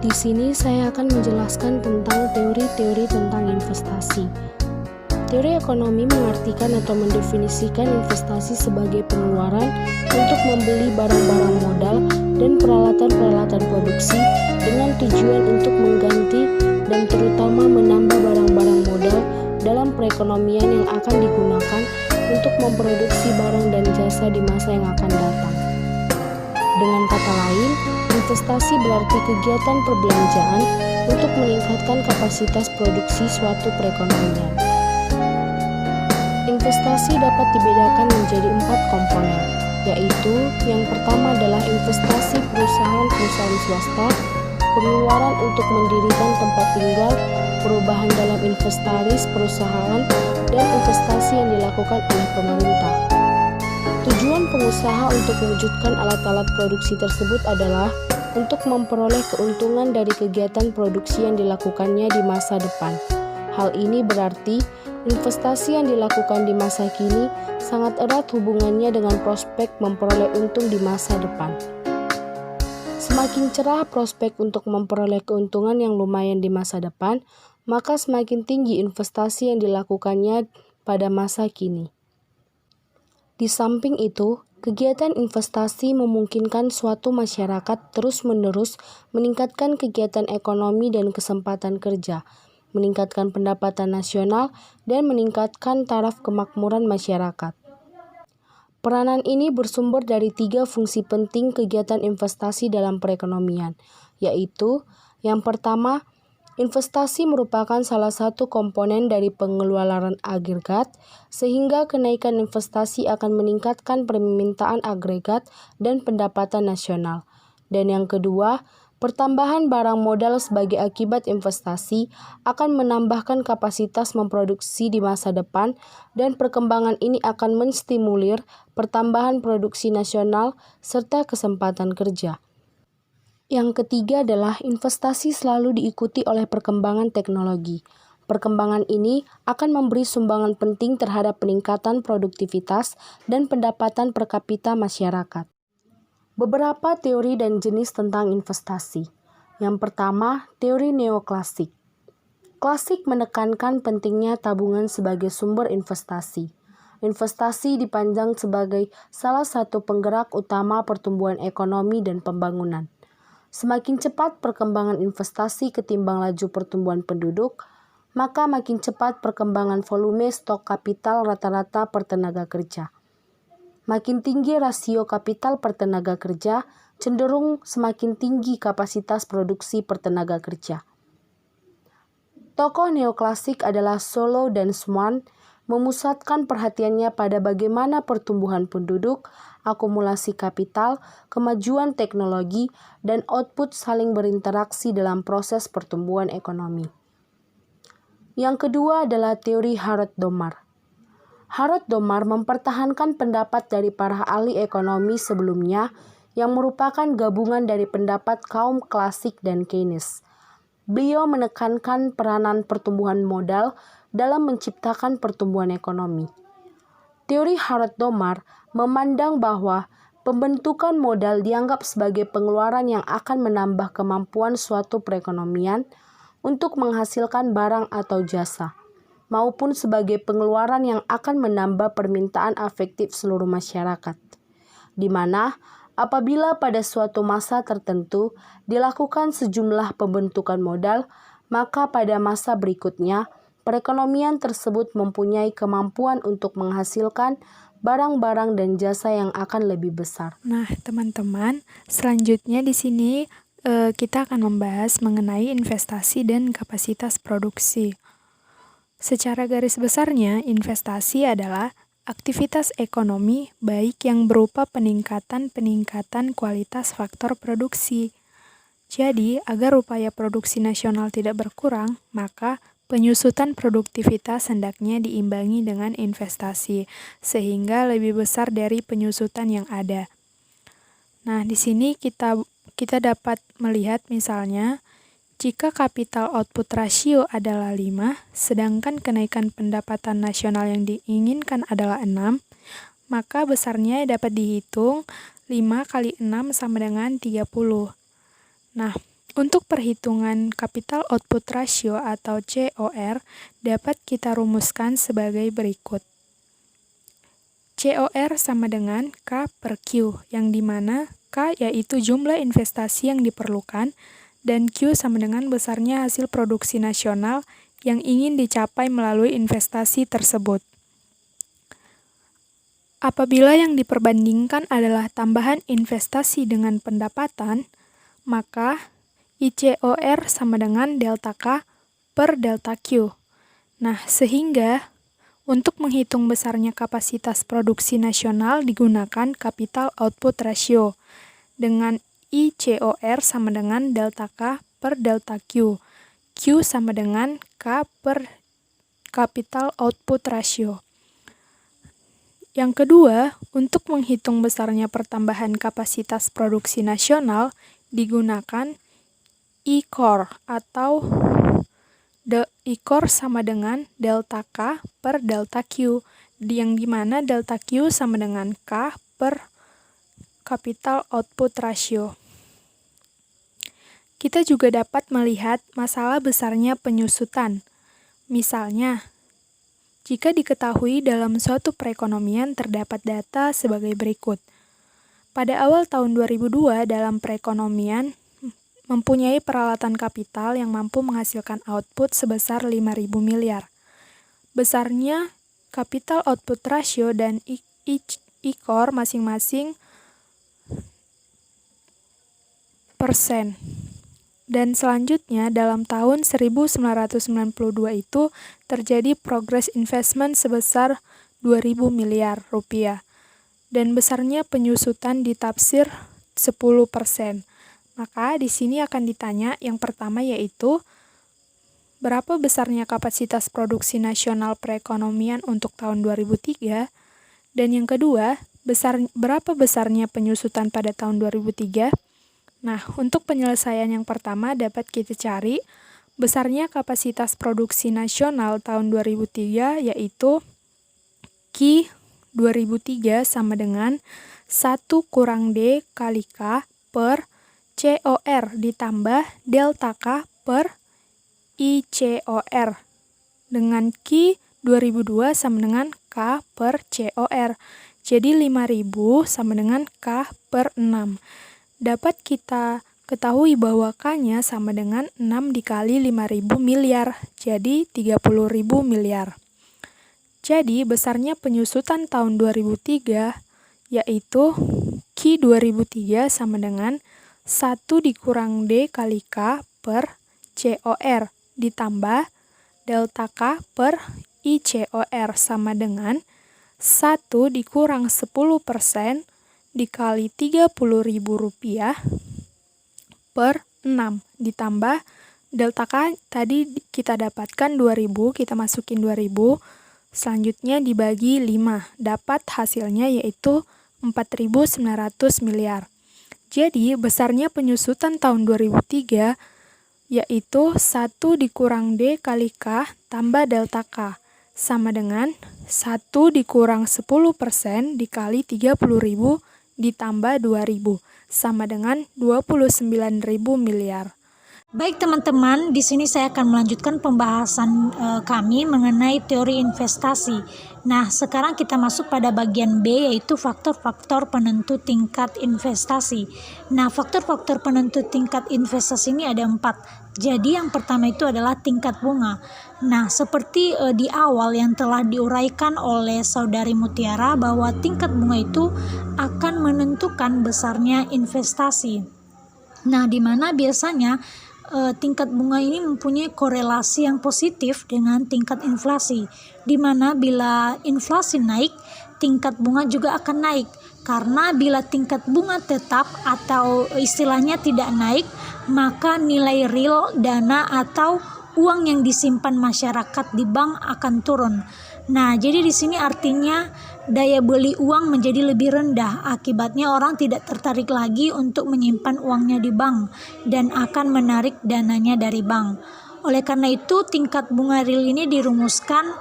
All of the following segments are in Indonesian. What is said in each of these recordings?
Di sini saya akan menjelaskan tentang teori-teori tentang investasi. Teori ekonomi mengartikan atau mendefinisikan investasi sebagai pengeluaran untuk membeli barang-barang modal dan peralatan-peralatan produksi dengan tujuan untuk mengganti dan terutama menambah barang-barang modal dalam perekonomian yang akan digunakan untuk memproduksi barang dan jasa di masa yang akan datang. Dengan kata lain, investasi berarti kegiatan perbelanjaan untuk meningkatkan kapasitas produksi suatu perekonomian. Investasi dapat dibedakan menjadi 4 komponen, yaitu yang pertama adalah investasi perusahaan-perusahaan swasta, pengeluaran untuk mendirikan tempat tinggal, perubahan dalam inventaris perusahaan, dan investasi yang dilakukan oleh pemerintah. Tujuan pengusaha untuk mewujudkan alat-alat produksi tersebut adalah untuk memperoleh keuntungan dari kegiatan produksi yang dilakukannya di masa depan. Hal ini berarti investasi yang dilakukan di masa kini sangat erat hubungannya dengan prospek memperoleh untung di masa depan. Semakin cerah prospek untuk memperoleh keuntungan yang lumayan di masa depan, maka semakin tinggi investasi yang dilakukannya pada masa kini. Di samping itu, kegiatan investasi memungkinkan suatu masyarakat terus-menerus meningkatkan kegiatan ekonomi dan kesempatan kerja, meningkatkan pendapatan nasional, dan meningkatkan taraf kemakmuran masyarakat. Peranan ini bersumber dari 3 fungsi penting kegiatan investasi dalam perekonomian, yaitu yang pertama, investasi merupakan salah satu komponen dari pengeluaran agregat, sehingga kenaikan investasi akan meningkatkan permintaan agregat dan pendapatan nasional. Dan yang kedua, pertambahan barang modal sebagai akibat investasi akan menambahkan kapasitas memproduksi di masa depan, dan perkembangan ini akan menstimulir pertambahan produksi nasional serta kesempatan kerja. Yang ketiga adalah investasi selalu diikuti oleh perkembangan teknologi. Perkembangan ini akan memberi sumbangan penting terhadap peningkatan produktivitas dan pendapatan per kapita masyarakat. Beberapa teori dan jenis tentang investasi. Yang pertama, teori neoklasik. Klasik menekankan pentingnya tabungan sebagai sumber investasi. Investasi dipandang sebagai salah satu penggerak utama pertumbuhan ekonomi dan pembangunan. Semakin cepat perkembangan investasi ketimbang laju pertumbuhan penduduk, maka makin cepat perkembangan volume stok kapital rata-rata per tenaga kerja. Makin tinggi rasio kapital per tenaga kerja, cenderung semakin tinggi kapasitas produksi per tenaga kerja. Tokoh neoklasik adalah Solow dan Schwann, memusatkan perhatiannya pada bagaimana pertumbuhan penduduk, akumulasi kapital, kemajuan teknologi, dan output saling berinteraksi dalam proses pertumbuhan ekonomi. Yang kedua adalah teori Harrod-Domar. Harrod-Domar mempertahankan pendapat dari para ahli ekonomi sebelumnya yang merupakan gabungan dari pendapat kaum klasik dan Keynes. Beliau menekankan peranan pertumbuhan modal dalam menciptakan pertumbuhan ekonomi. Teori Harrod-Domar memandang bahwa pembentukan modal dianggap sebagai pengeluaran yang akan menambah kemampuan suatu perekonomian untuk menghasilkan barang atau jasa, maupun sebagai pengeluaran yang akan menambah permintaan afektif seluruh masyarakat, di mana apabila pada suatu masa tertentu dilakukan sejumlah pembentukan modal, maka pada masa berikutnya perekonomian tersebut mempunyai kemampuan untuk menghasilkan barang-barang dan jasa yang akan lebih besar. Nah, teman-teman, selanjutnya di sini kita akan membahas mengenai investasi dan kapasitas produksi. Secara garis besarnya, investasi adalah aktivitas ekonomi baik yang berupa peningkatan kualitas faktor produksi. Jadi, agar upaya produksi nasional tidak berkurang, maka penyusutan produktivitas hendaknya diimbangi dengan investasi, sehingga lebih besar dari penyusutan yang ada. Nah, di sini kita dapat melihat misalnya, jika capital output ratio adalah 5, sedangkan kenaikan pendapatan nasional yang diinginkan adalah 6, maka besarnya dapat dihitung 5 kali 6 sama dengan 30. Nah, Untuk perhitungan capital output ratio atau COR dapat kita rumuskan sebagai berikut. COR sama dengan K per Q, yang dimana K yaitu jumlah investasi yang diperlukan, dan Q sama dengan besarnya hasil produksi nasional yang ingin dicapai melalui investasi tersebut. Apabila yang diperbandingkan adalah tambahan investasi dengan pendapatan, maka ICOR sama dengan delta K per delta Q. Nah, sehingga untuk menghitung besarnya kapasitas produksi nasional digunakan capital output ratio dengan ICOR sama dengan delta K per delta Q. Q sama dengan K per capital output ratio. Yang kedua, untuk menghitung besarnya pertambahan kapasitas produksi nasional digunakan ICOR atau ICOR sama dengan delta K per delta Q, yang dimana delta Q sama dengan K per capital output ratio. Kita juga dapat melihat masalah besarnya penyusutan. Misalnya, jika diketahui dalam suatu perekonomian terdapat data sebagai berikut. Pada awal tahun 2002 dalam perekonomian mempunyai peralatan kapital yang mampu menghasilkan output sebesar 5.000 miliar. Besarnya capital output ratio dan ICOR masing-masing persen. Dan selanjutnya dalam tahun 1992 itu terjadi progress investment sebesar 2.000 miliar rupiah. Dan besarnya penyusutan ditafsir 10%. Maka di sini akan ditanya yang pertama yaitu berapa besarnya kapasitas produksi nasional perekonomian untuk tahun 2003, dan yang kedua, berapa besarnya penyusutan pada tahun 2003. Nah, untuk penyelesaian yang pertama dapat kita cari besarnya kapasitas produksi nasional tahun 2003 yaitu Q 2003 sama dengan 1 kurang D kali K per COR ditambah delta K per ICOR dengan Q 2002 sama dengan K per COR. Jadi 5.000 sama dengan K per 6. Dapat kita ketahui bahwa K-nya sama dengan 6 dikali 5.000 miliar, jadi 30.000 miliar. Jadi besarnya penyusutan tahun 2003 yaitu Q 2003 sama dengan 1 dikurang D kali K per COR ditambah delta K per ICOR sama dengan 1 dikurang 10% dikali 30.000 rupiah per 6 ditambah delta K tadi kita dapatkan 2.000, kita masukin 2.000, selanjutnya dibagi 5, dapat hasilnya yaitu 4.900 miliar. Jadi besarnya penyusutan tahun 2003 yaitu 1 dikurang D kali K tambah delta K sama dengan 1 dikurang 10% dikali 30.000 ditambah 2.000 sama dengan 29.000 miliar. Baik teman-teman, di sini saya akan melanjutkan pembahasan kami mengenai teori investasi. Nah, sekarang kita masuk pada bagian B, yaitu faktor-faktor penentu tingkat investasi. Nah, faktor-faktor penentu tingkat investasi ini ada 4. Jadi yang pertama itu adalah tingkat bunga. Nah, seperti di awal yang telah diuraikan oleh Saudari Mutiara bahwa tingkat bunga itu akan menentukan besarnya investasi. Nah, di mana biasanya tingkat bunga ini mempunyai korelasi yang positif dengan tingkat inflasi, di mana bila inflasi naik, tingkat bunga juga akan naik. Karena bila tingkat bunga tetap atau istilahnya tidak naik, maka nilai real dana atau uang yang disimpan masyarakat di bank akan turun. Nah, jadi di sini artinya daya beli uang menjadi lebih rendah. Akibatnya orang tidak tertarik lagi untuk menyimpan uangnya di bank dan akan menarik dananya dari bank. Oleh karena itu, tingkat bunga real ini dirumuskan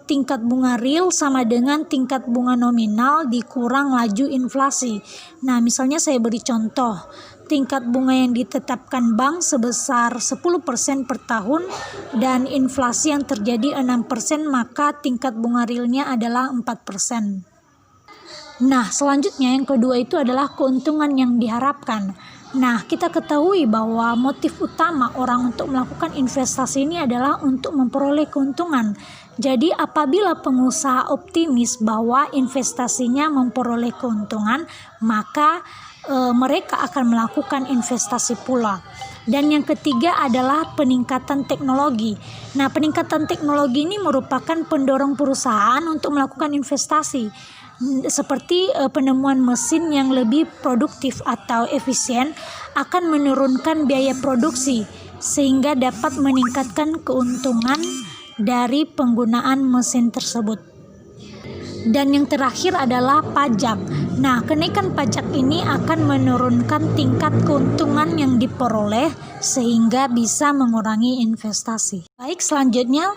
tingkat bunga real sama dengan tingkat bunga nominal dikurang laju inflasi. Nah, misalnya saya beri contoh, tingkat bunga yang ditetapkan bank sebesar 10% per tahun dan inflasi yang terjadi 6%, maka tingkat bunga realnya adalah 4%. Nah, selanjutnya yang kedua itu adalah keuntungan yang diharapkan. Nah, kita ketahui bahwa motif utama orang untuk melakukan investasi ini adalah untuk memperoleh keuntungan. Jadi apabila pengusaha optimis bahwa investasinya memperoleh keuntungan, maka mereka akan melakukan investasi pula. Dan yang ketiga adalah peningkatan teknologi. Nah, peningkatan teknologi ini merupakan pendorong perusahaan untuk melakukan investasi. Seperti penemuan mesin yang lebih produktif atau efisien akan menurunkan biaya produksi sehingga dapat meningkatkan keuntungan dari penggunaan mesin tersebut. Dan yang terakhir adalah pajak. Nah, kenaikan pajak ini akan menurunkan tingkat keuntungan yang diperoleh sehingga bisa mengurangi investasi. Baik, selanjutnya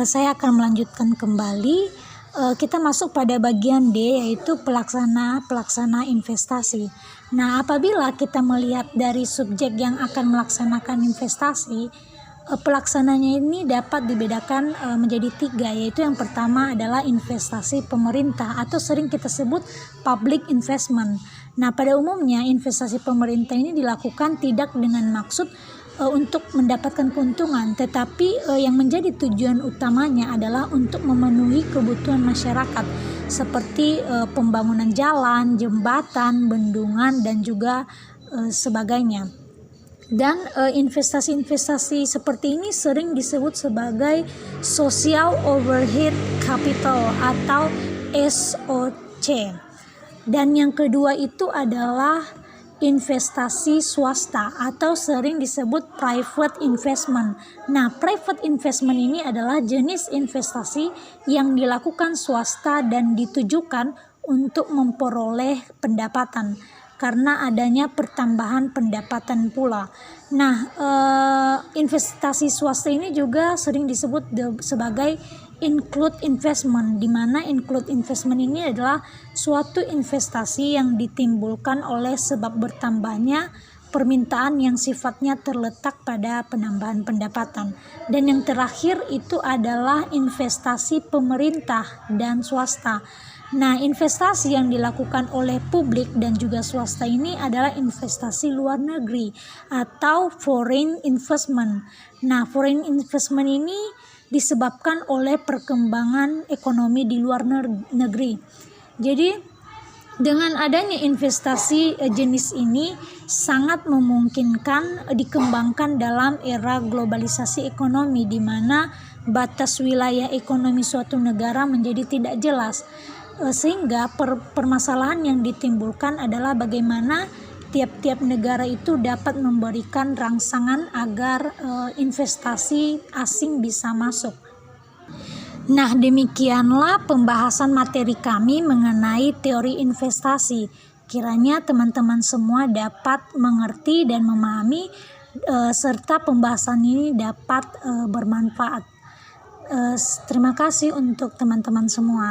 saya akan melanjutkan kembali. Kita masuk pada bagian D, yaitu pelaksana investasi. Nah, apabila kita melihat dari subjek yang akan melaksanakan investasi, pelaksananya ini dapat dibedakan menjadi 3, yaitu yang pertama adalah investasi pemerintah atau sering kita sebut public investment. Nah, pada umumnya investasi pemerintah ini dilakukan tidak dengan maksud untuk mendapatkan keuntungan, tetapi yang menjadi tujuan utamanya adalah untuk memenuhi kebutuhan masyarakat seperti pembangunan jalan, jembatan, bendungan, dan juga sebagainya. Dan investasi-investasi seperti ini sering disebut sebagai social overhead capital atau SOC. Dan yang kedua itu adalah investasi swasta atau sering disebut private investment. Nah, private investment ini adalah jenis investasi yang dilakukan swasta dan ditujukan untuk memperoleh pendapatan karena adanya pertambahan pendapatan pula. Nah, investasi swasta ini juga sering disebut sebagai include investment, di mana include investment ini adalah suatu investasi yang ditimbulkan oleh sebab bertambahnya permintaan yang sifatnya terletak pada penambahan pendapatan. Dan yang terakhir itu adalah investasi pemerintah dan swasta. Nah, investasi yang dilakukan oleh publik dan juga swasta ini adalah investasi luar negeri atau foreign investment. Nah, foreign investment ini disebabkan oleh perkembangan ekonomi di luar negeri. Jadi dengan adanya investasi jenis ini sangat memungkinkan dikembangkan dalam era globalisasi ekonomi, di mana batas wilayah ekonomi suatu negara menjadi tidak jelas, sehingga permasalahan yang ditimbulkan adalah bagaimana tiap-tiap negara itu dapat memberikan rangsangan agar investasi asing bisa masuk. Nah, demikianlah pembahasan materi kami mengenai teori investasi. Kiranya teman-teman semua dapat mengerti dan memahami serta pembahasan ini dapat bermanfaat. Terima kasih untuk teman-teman semua.